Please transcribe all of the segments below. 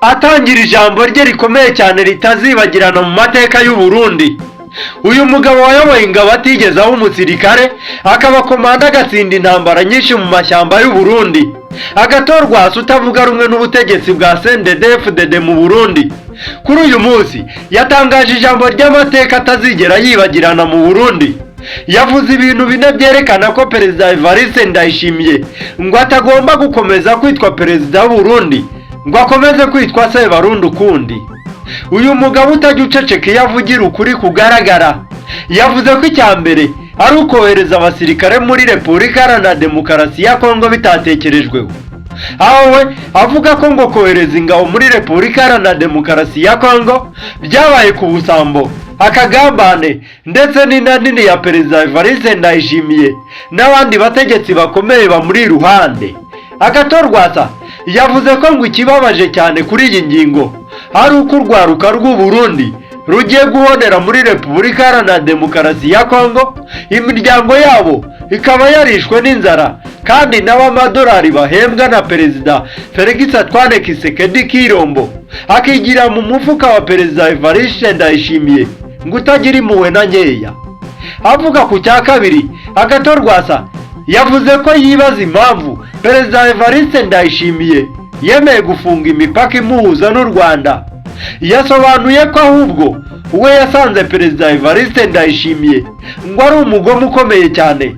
atangira ijambo rye rikomeye cyane ritazibagirana mu mateka y'u Burundi. Uyu mugabo wayoboye ingabo atigeze aba umusirikare, akaba komanda agatsinda intambara nyinshi mu mashyamba y'u Burundi. AgathonRwasa utavuga rumwe n'ubutegetsi bwa CNDD-FDD mu Burundi. Kuri uyu munsi yatangaje ijambo ry'amateka atazigera yibagirana mu Burundi. Yavuze ibintu bine byerekana ko Perezida Evariste Ndayishimiye ngo atagomba gukomeza kwitwa Perezida w'u Burundi, ngo akomeze kwitwa Sebarundi ukundi. Uyu mugabo utajya uceceka iyo avugira ukuri kugaragara. Yavuze ko icya mbere ari ukohereza abasirikare muri Repubulika Iharanira Demokarasi ya Kongo bitatekerejweho. Aho we avuga ko ngo kohereza ingabo muri Repubulika Iharanira Demokarasi ya Kongo byabaye ku busambo, akagambane ndetse n'inda nini ya Perezida Evariste Ndayishimiye n'abandi bategetsi bakomeye bamuri iruhande. AgathonRwasa yavuze ko ngo ikibabaje cyane kuri iyi ngingo ari uko urwaruka rw'u Burundi rugiye guhonera muri Repubulika Iharanira Demokarasi ya Kongo, imiryango yabo ikaba yarishwe n'inzara, kandi n'abamadolari bahembwa na Perezida Felix Antoine Tshisekedi Kirombo akigira mu mufuka wa Perezida Evariste Ndayishimiye ngo utagira impuhwe na nkeya. Avuga ku cya kabiri, AgathonRwasa yavuze ko yibaza impamvu Perezida Evariste Ndayishimiye yemeye gufunga imipaka imuhuza n'u Rwanda. Yasobanuye ko ahubwo we yasanze Perezida Evariste Ndayishimiye ngo ari umugome ukomeye cyane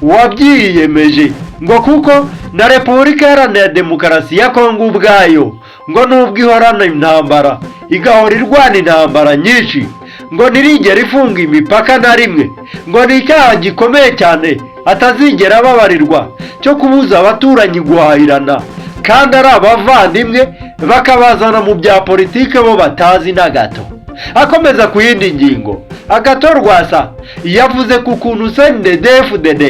wabyiyemeje, ngo kuko na Repubulika Iharanira Demokarasi ya Kongo ubwayo ngo nubwo ihorana intambara igahora irwana intambara nyinshi, ngo ntirigera ifunga imipaka na rimwe, ngo ni icyaha gikomeye cyane atazigera ababarirwa cyo kubuza abaturanyi guhahirana kandi ari abavandimwe bakabazana mu bya politike bo batazi na gato. Akomeza ku yindi ngingo, AgathonRwasa yavuze ku kuntu CNDD-FDD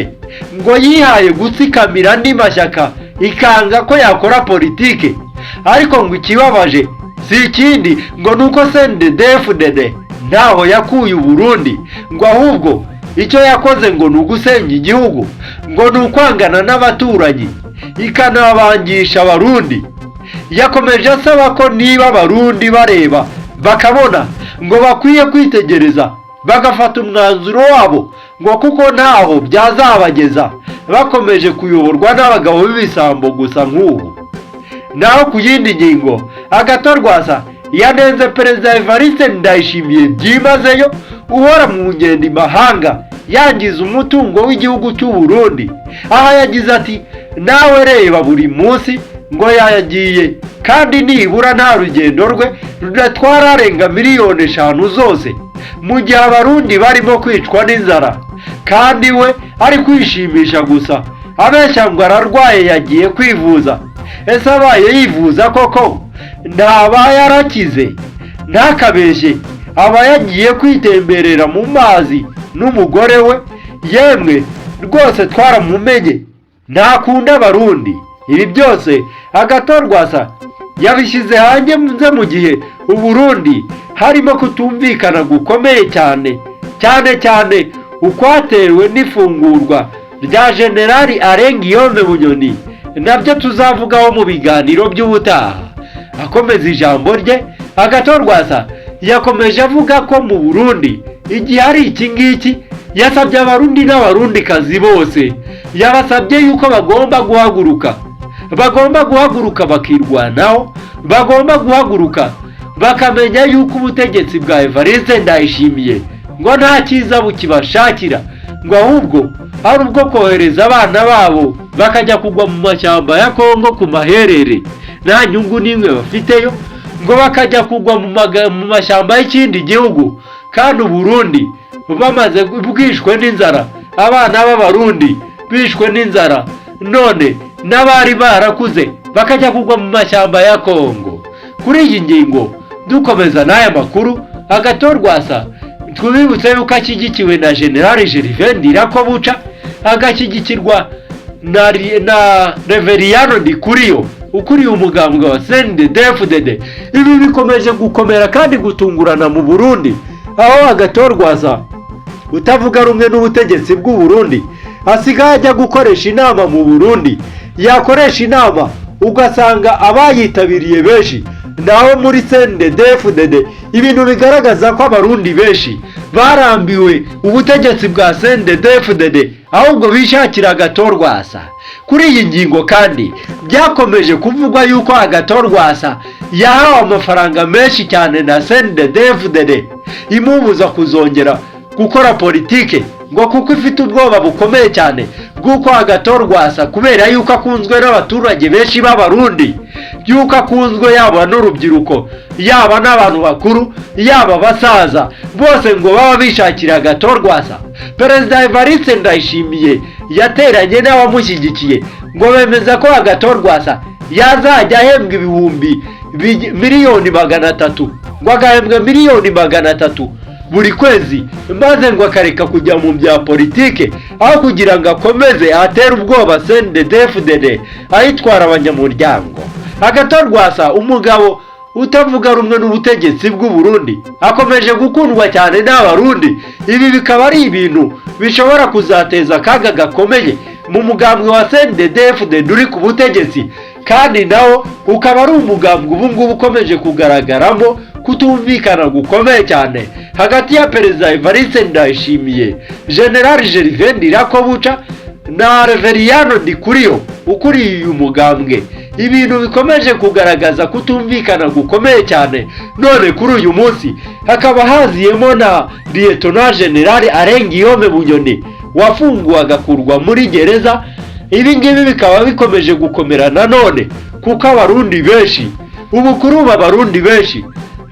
ngo yihaye gutsikamira andi mashyaka ikanga ko yakora politike, ariko ngo ikibabaje si ikindi ngo nuko CNDD-FDD ntaho yakuye u Burundi, ngo ahubwo icyo yakoze ngo ni ugusenya igihugu, ngo ni ukwangana n'abaturanyi ikanabangisha Abarundi. Yakomeje asaba ko niba Abarundi bareba bakabona ngo bakwiye kwitegereza bagafata umwanzuro wabo, ngo kuko ntaho byazabageza bakomeje kuyoborwa n'abagabo b'ibisambo gusa nk'ubu. Naho ku yindi ngingo, AgathonRwasa yanenze Perezida Evariste Ndayishimiye byimazeyo uhora mu ngendo imahanga yangiza umutungo w'igihugu cy'u Burundi. Aha yagize ati, nawe reba buri munsi ngo yagiye, kandi nibura nta rugendo rwe rudatwara arenga 5 miliyoni zose, mu gihe Abarundi barimo kwicwa n'inzara, kandi we ari kwishimisha gusa abeshya ngo ararwaye yagiye kwivuza. Ese abaye yivuza koko ntaba yarakize? Ntakabeshye aba yagiye kwitemberera mu mazi n'umugore we, yemwe rwose twaramumenye ntakunda Abarundi. Ibi byose AgathonRwasa yabishyize hanze mu gihe u Burundi harimo kutumvikana gukomeye cyane ukwatewe n'ifungurwa rya Generali Arengiyome Bunyoni, nabyo tuzavugaho mu biganiro by'ubutaha. Akomeza ijambo rye, AgathonRwasa yakomeje avuga ko mu Burundi igihe ari iki ngiki, yasabye Abarundi n'Abarundikazi bose, yabasabye yuko bagomba guhaguruka bakirwanaho, bagomba guhaguruka bakamenya yuko ubutegetsi bwa Evariste Ndayishimiye ngo nta cyiza bukibashakira, ngo ahubwo ari ubwo kohereza abana babo bakajya kugwa mu mashyamba ya Kongo ku maherere nta nyungu n'imwe bafiteyo, ngo bakajya kugwa mu mashyamba y'ikindi gihugu, kandi Burundi bamaze bwishwe n'inzara, abana b'Abarundi bishwe n'inzara, none n'abari barakuze bakajya kugwa mu mashyamba ya Kongo. Kuri iyi ngingo dukomeza n'aya makuru, AgathonRwasa twibutse yuko ashyigikiwe na General Gervais Ndirakobuca, agashyigikirwa na Reveriyano Ndikuriyo ukuriye umugambwe wa CNDD-FDD. Ibi bikomeje gukomera kandi gutungurana mu Burundi, aho AgathonRwasa utavuga rumwe n'ubutegetsi bw'u Burundi asigaye ajya gukoresha inama mu Burundi. Yakoresha inama ugasanga abayitabiriye benshi naho muri CNDD-FDD ibintu bigaragaza ko abarundi benshi barambiwe ubutegetsi bwa CNDD-FDD ahubwo bishakira AgathonRwasa. Kuri iyi ngingo kandi byakomeje kuvugwa yuko AgathonRwasa yahawe amafaranga menshi cyane na CNDD-FDD imubuza kuzongera gukora politike, ngo kuko ifite ubwoba bukomeye cyane bw'uko AgathonRwasa kubera yuko akunzwe n'abaturage benshi b'abarundi, yuko akunzwe yaba n'urubyiruko, yaba n'abantu bakuru, yaba abasaza, bose ngo baba bishakira AgathonRwasa. Perezida Evariste Ndayishimiye yateranye n'abamushyigikiye ngo bemeza ko AgathonRwasa yazajya ahembwa ibihumbi miliyoni 300, ngo agahembwa miliyoni 300 buri kwezi, maze ngo akareka kujya mu bya politike aho kugira ngo akomeze atere ubwoba CNDD-FDD ayitwara abanyamuryango. AgathonRwasa, umugabo utavuga rumwe n'ubutegetsi bw'u Burundi, akomeje gukundwa cyane n'abarundi. Ibi bikaba ari ibintu bishobora kuzateza akaga gakomeye mu mugambwe wa CNDD-FDD uri ku butegetsi, kandi nawo ukaba ari umugambwe ubu ngubu ukomeje kugaragaramo kutumvikana gukomeye cyane hagati ya Perezida Evariste Ndayishimiye, General Gervais Ndirakobuca na Reveriyano Ndikuriyo ukuriye uyu mugambwe. Ibintu bikomeje kugaragaza kutumvikana gukomeye cyane. None kuri uyu munsi hakaba haziyemo na Lieutenant General Arengiyome Bunyoni wafunguwe agakurwa muri gereza. Ibi ngibi bikaba bikomeje gukomera nanone kuko abarundi benshi, ubukuru b'abarundi benshi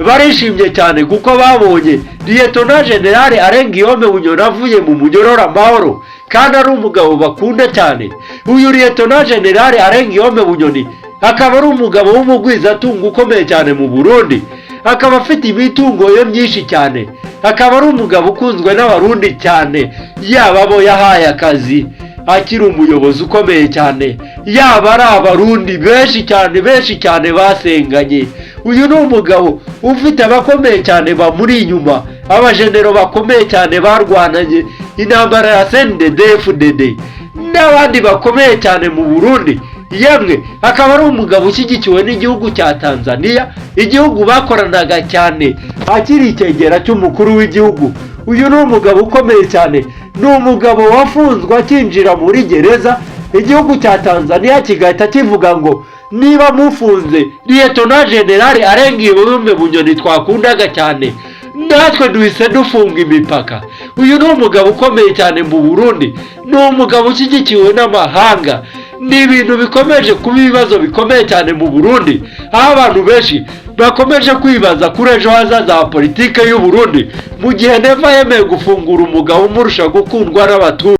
barishimye cyane kuko babonye Lieutenant General Arengiyome Bunyoni avuye mu munyororo amahoro, kandi ari umugabo bakunda cyane. Uyu Lieutenant General Arengiyome Bunyoni akaba ari umugabo w'umugwizatungo ukomeye cyane mu Burundi, akaba afite imitungo ye myinshi cyane, akaba ari umugabo ukunzwe n'abarundi cyane, yaba abo yahaye akazi akiri umuyobozi ukomeye cyane, yaba ari abarundi benshi cyane basenganye. Uyu ni umugabo ufite abakomeye cyane bamuri inyuma, abajenero bakomeye cyane barwananye intambara ya CNDD-FDD n'abandi bakomeye cyane mu Burundi. Yemwe akaba ari umugabo ushyigikiwe n'igihugu cya Tanzania, igihugu bakoranaga cyane akiri icyegera cy'umukuru w'igihugu. Uyu ni umugabo ukomeye cyane, ni umugabo wafunzwe akinjira muri gereza, igihugu cya Tanzania kigahita kivuga ngo niba mufunze Lieutenant General Arengiyome Bunyoni twakundaga cyane, natwe duhise dufunga imipaka. Uyu ni umugabo ukomeye cyane mu Burundi, ni umugabo ushyigikiwe n'amahanga. Ni ibintu bikomeje kuba ibibazo bikomeye cyane mu Burundi, aho abantu benshi bakomeje kwibaza kuri ejo hazaza ha politike y'u Burundi, mu gihe Neva yemeye gufungura umugabo umurusha gukundwa n'abaturage.